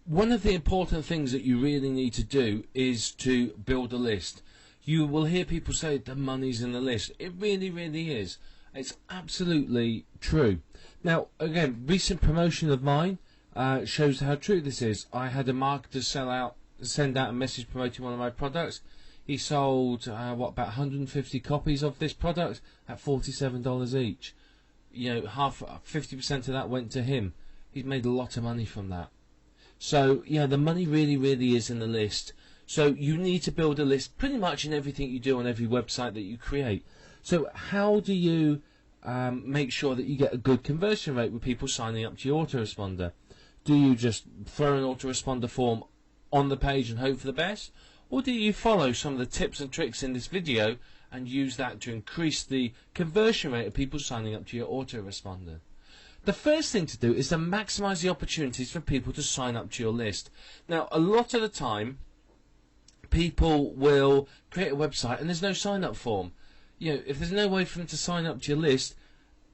One of the important things that you really need to do is to build a list. You will hear people say the money's in the list. It really, really is. It's absolutely true. Now, again, recent promotion of mine shows how true this is. I had a marketer send out a message promoting one of my products. He sold about 150 copies of this product at $47 each. You know, 50% of that went to him. He's made a lot of money from that. So, yeah, the money really, really is in the list. So you need to build a list pretty much in everything you do on every website that you create. So how do you make sure that you get a good conversion rate with people signing up to your autoresponder? Do you just throw an autoresponder form on the page and hope for the best? Or do you follow some of the tips and tricks in this video and use that to increase the conversion rate of people signing up to your autoresponder? The first thing to do is to maximize the opportunities for people to sign up to your list. Now, a lot of the time, people will create a website and there's no sign-up form. You know, if there's no way for them to sign up to your list,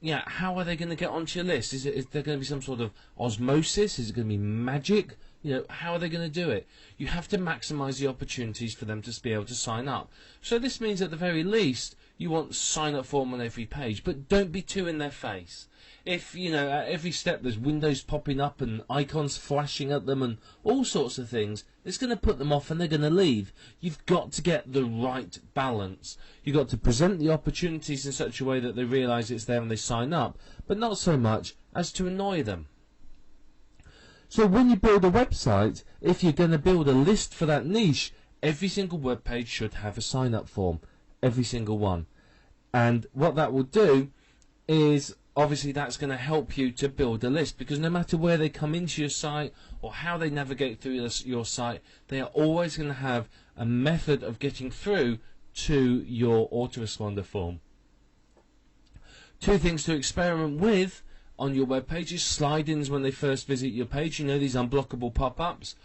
yeah, how are they going to get onto your list? Is there going to be some sort of osmosis? Is it going to be magic? You know, how are they going to do it? You have to maximize the opportunities for them to be able to sign up. So this means at the very least, you want sign-up form on every page, but don't be too in their face. If, you know, at every step there's windows popping up and icons flashing at them and all sorts of things, it's going to put them off and they're going to leave. You've got to get the right balance. You've got to present the opportunities in such a way that they realise it's there and they sign up, but not so much as to annoy them. So when you build a website, if you're going to build a list for that niche, every single web page should have a sign-up form. Every single one. And what that will do is, obviously that's going to help you to build a list, because no matter where they come into your site or how they navigate through your site, they are always going to have a method of getting through to your autoresponder form. Two things to experiment with on your web page is slide-ins when they first visit your page. You know, these unblockable pop-ups.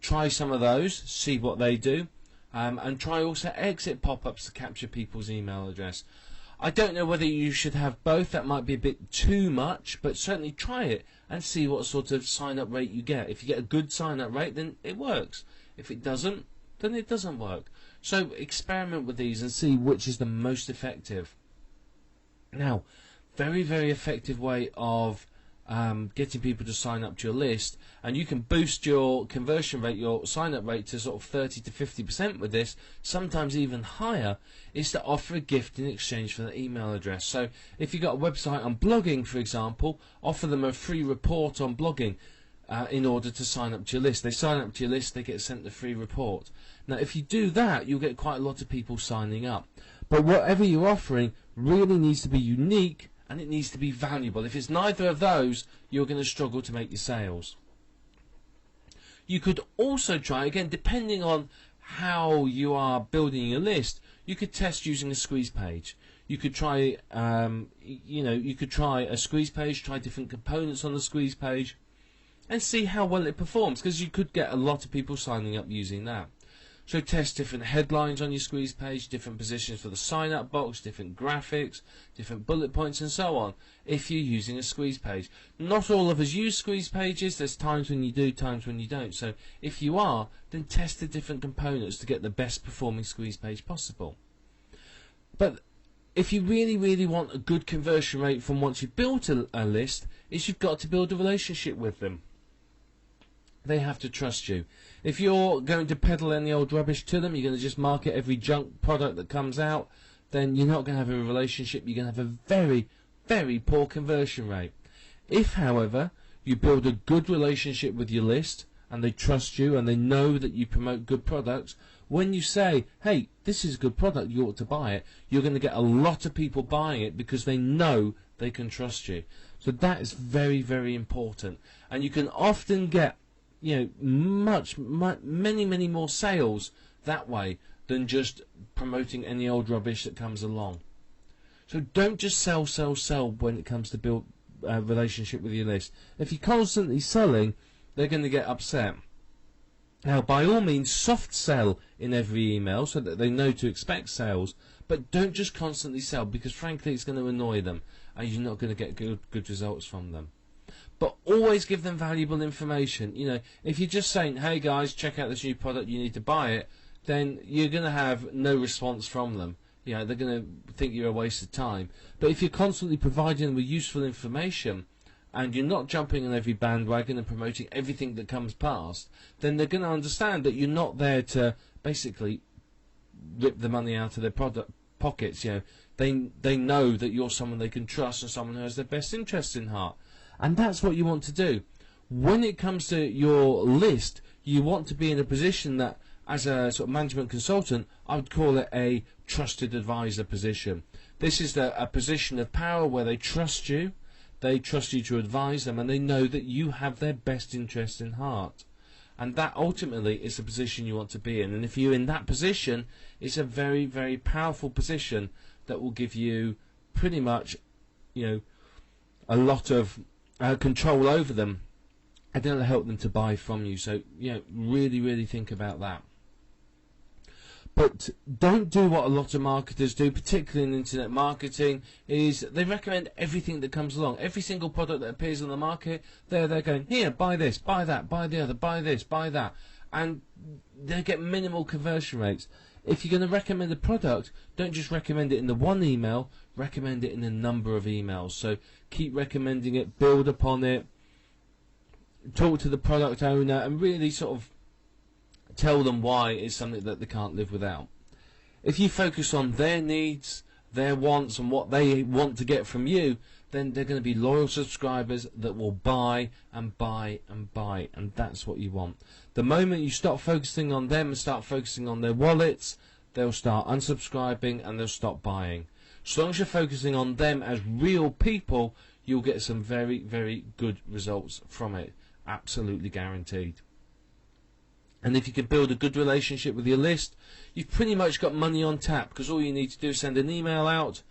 Try some of those, see what they do, and try also exit pop-ups to capture people's email address. I don't know whether you should have both. That might be a bit too much, but certainly try it and see what sort of sign-up rate you get. If you get a good sign-up rate, then it works. If it doesn't, then it doesn't work. So experiment with these and see which is the most effective. Now, very, very effective way of getting people to sign up to your list, and you can boost your conversion rate, your sign-up rate to sort of 30 to 50% with this, sometimes even higher, is to offer a gift in exchange for the email address. So if you've got a website on blogging, for example, offer them a free report on blogging in order to sign up to your list. They sign up to your list, they get sent the free report. Now if you do that, you'll get quite a lot of people signing up. But whatever you're offering really needs to be unique, and it needs to be valuable. If it's neither of those, you're going to struggle to make your sales. You could also try, again, depending on how you are building your list, you could test using a squeeze page. You could try, you could try a squeeze page, try different components on the squeeze page, and see how well it performs, because you could get a lot of people signing up using that. So test different headlines on your squeeze page, different positions for the sign-up box, different graphics, different bullet points, and so on, if you're using a squeeze page. Not all of us use squeeze pages. There's times when you do, times when you don't. So if you are, then test the different components to get the best performing squeeze page possible. But if you really, really want a good conversion rate from once you've built a list, is you've got to build a relationship with them. They have to trust you. If you're going to peddle any old rubbish to them, you're going to just market every junk product that comes out, then you're not going to have a relationship. You're going to have a very, very poor conversion rate. If, however, you build a good relationship with your list, and they trust you, and they know that you promote good products, when you say, hey, this is a good product, you ought to buy it, you're going to get a lot of people buying it because they know they can trust you. So that is very, very important. And you can often get many more sales that way than just promoting any old rubbish that comes along. So don't just sell when it comes to build a relationship with your list. If you're constantly selling, they're going to get upset. Now, by all means, soft sell in every email so that they know to expect sales, but don't just constantly sell, because frankly it's going to annoy them and you're not going to get good results from them. but always give them valuable information. You know, if you're just saying, hey guys, check out this new product, you need to buy it, then you're going to have no response from them. You know, they're going to think you're a waste of time. But if you're constantly providing them with useful information, and you're not jumping on every bandwagon and promoting everything that comes past, then they're going to understand that you're not there to basically rip the money out of their pockets. You know, they know that you're someone they can trust and someone who has their best interests in heart. And that's what you want to do. When it comes to your list, you want to be in a position that, as a sort of management consultant, I would call it a trusted advisor position. This is a position of power where they trust you to advise them, and they know that you have their best interests in heart. And that ultimately is the position you want to be in. And if you're in that position, it's a very, very powerful position that will give you pretty much, you know, a lot of control over them, and it'll help them to buy from you. So, you know, really, really think about that. But don't do what a lot of marketers do, particularly in internet marketing, is they recommend everything that comes along. Every single product that appears on the market, they're going, here, buy this, buy that, buy the other, buy this, buy that. And they get minimal conversion rates. If you're going to recommend a product, don't just recommend it in the one email, recommend it in a number of emails. So keep recommending it, build upon it, talk to the product owner, and really sort of tell them why it's something that they can't live without. If you focus on their needs, their wants, and what they want to get from you, then they're going to be loyal subscribers that will buy and buy and buy, and that's what you want. The moment you stop focusing on them and start focusing on their wallets, they'll start unsubscribing and they'll stop buying. As long as you're focusing on them as real people, you'll get some very, very good results from it. Absolutely guaranteed. And if you can build a good relationship with your list, you've pretty much got money on tap, because all you need to do is send an email out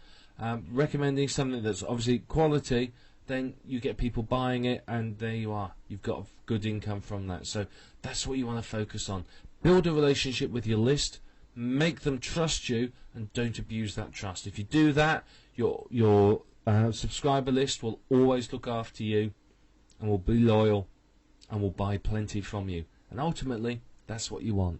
recommending something that's obviously quality, then you get people buying it, and there you are. You've got good income from that. So that's what you want to focus on. Build a relationship with your list, make them trust you, and don't abuse that trust. If you do that, your subscriber list will always look after you and will be loyal and will buy plenty from you. And ultimately, that's what you want.